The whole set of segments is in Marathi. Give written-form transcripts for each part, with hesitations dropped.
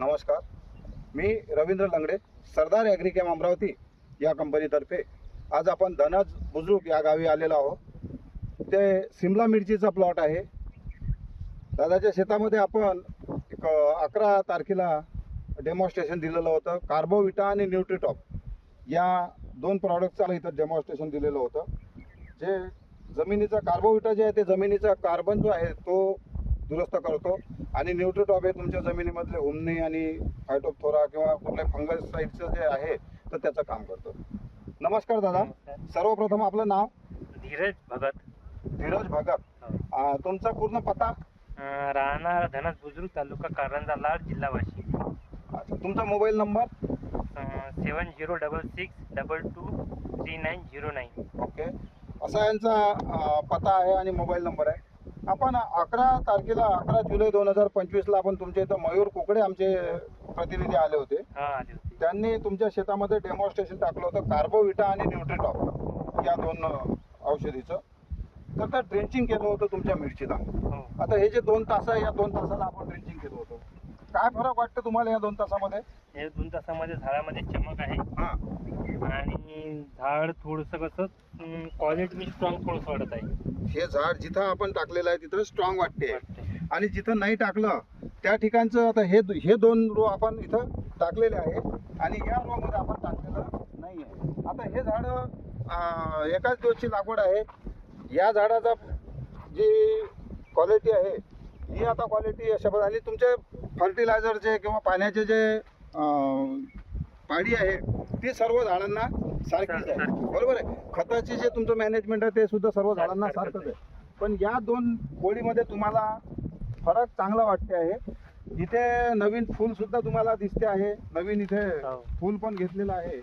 नमस्कार, मी रवींद्र लंगडे, सरदार ॲग्रिकॅम अमरावती या कंपनीतर्फे आज आपण धनज बुजुर्ग या गावी आलेलो आहोत। ते सिमला मिरचीचा प्लॉट आहे। दादाच्या शेतामध्ये आपण 11 तारखेला डेमॉन्स्ट्रेशन दिलेलं होतं। कार्बोविटा आणि न्यूट्रीटॉप या दोन प्रॉडक्टचं इथं डेमॉन्स्ट्रेशन दिलेलं होतं। जे जमिनीचा कार्बोविटा जे आहे ते जमिनीचा कार्बन जो आहे तो दुरुस्त करतो आणि न्यूट्रीटॉप हे तुमच्या जमिनीमधले हुमणी आणि फायटोप्थोरा किंवा कुठल्या फंगसाइडचं जे आहे तर त्याचं काम करतो। नमस्कार दादा, सर्वप्रथम आपलं नाव? धीरज भगत। धीरज भगत, तुमचा पूर्ण पत्ता? राहणार धनज बुजुर्ग, तालुका कारंजा लाड, जिल्हा वाशिम। अच्छा, तुमचा मोबाईल नंबर? 7006223909। ओके, असा यांचा पत्ता आहे आणि मोबाईल नंबर आहे। आपण 11 तारखेला 11 जुलै 2025ला आपण तुमच्या इथं मयूर कुकडे आमचे प्रतिनिधी आले होते। आले होते। त्यांनी तुमच्या शेतामध्ये डेमॉन्स्ट्रेशन टाकलं होतं कार्बोविटा आणि न्यूट्रीटॉप या दोन औषधीचं। तर ते ड्रेंचिंग केलं होतं तुमच्या मिरचीला। आता हे जे 2 तास आहे या 2 तासाला आपण ड्रेंचिंग केलं होतं। काय फरक वाटतं तुम्हाला या 2 तासामध्ये? हे 2 तासामध्ये झाडामध्ये चमक आहे आणि झाड थोडंसं कसं क्वालिटी स्ट्रॉंग थोडंसं वाटत आहे। हे झाड जिथं आपण टाकलेलं आहे तिथं स्ट्रॉंग वाटते आणि जिथं नाही टाकलं त्या ठिकाणचं आता हे 2 रो आपण इथं टाकलेले आहे आणि या रो मध्ये आपण टाकलेलं नाही आहे। आता हे झाड एकाच दिवसची लागवड आहे। या झाडाचा जी क्वालिटी आहे ही आता क्वालिटी अशा झाली। तुमचे फर्टिलायझरचे किंवा पाण्याचे जे पाणी आहे ती सर्व झाडांना सारखीच आहे, बरोबर आहे। खताची जे तुमचं मॅनेजमेंट आहे ते सुद्धा सर्व झाडांना सारखंच आहे। पण या 2 गोळीमध्ये तुम्हाला फरक चांगला वाटते आहे। इथे नवीन फूल सुद्धा तुम्हाला दिसते आहे, नवीन इथे फूल पण घेतलेलं आहे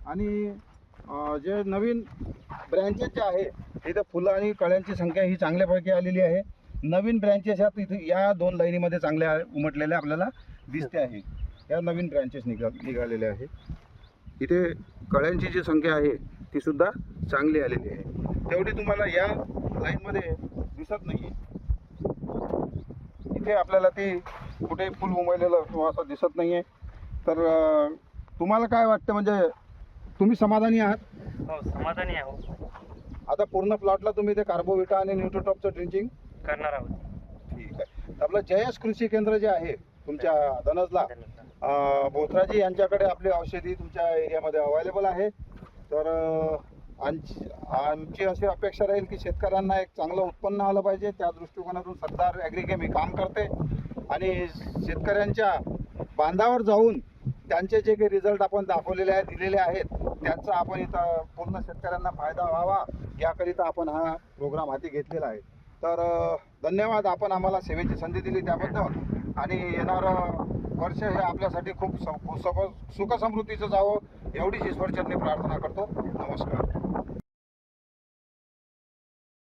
आणि जे नवीन ब्रँचेस जे आहे इथे फुलं आणि कळ्यांची संख्या ही चांगल्यापैकी आलेली आहे। नवीन ब्रँचेस ह्या इथे या 2 लाईनीमध्ये चांगल्या उमटलेल्या आपल्याला दिसते आहे। या नवीन ब्रँचेस निघालेल्या आहे। इथे कळ्यांची जी संख्या आहे ती सुद्धा चांगली आलेली आहे, तेवढी तुम्हाला या लाईनमध्ये दिसत नाही। इथे आपल्याला ती कुठे फुल उमललेलं किंवा असं दिसत नाही आहे। तर तुम्हाला काय वाटतं, म्हणजे तुम्ही समाधानी आहात? हो, समाधानी आहो। आता पूर्ण प्लॉटला तुम्ही ते कार्बोविटा आणि न्यूट्रीटॉपचं ड्रिंचिंग करणार आहोत। ठीक आहे। आपलं जयश कृषी केंद्र जे आहे तुमच्या धनजला, बोथराजी यांच्याकडे आपली औषधी तुमच्या एरियामध्ये अवेलेबल आहे। तर आमची अशी अपेक्षा राहील की शेतकऱ्यांना एक चांगलं उत्पन्न आलं पाहिजे, त्या दृष्टिकोनातून सरदार ॲग्रिकॅम ही काम करते आणि शेतकऱ्यांच्या बांधावर जाऊन त्यांचे जे काही रिझल्ट आपण दाखवलेले आहेत, दिलेले आहेत, त्यांचा आपण इथं पूर्ण शेतकऱ्यांना फायदा व्हावा याकरिता आपण हा प्रोग्राम हाती घेतलेला आहे। तर धन्यवाद, आपण आम्हाला सेवेची संधी दिली त्याबद्दल आणि येणारं वर्ष हे आपल्यासाठी खूप सुखसमृद्धीचं जावं एवढीच ईश्वरचरणी प्रार्थना करतो। नमस्कार।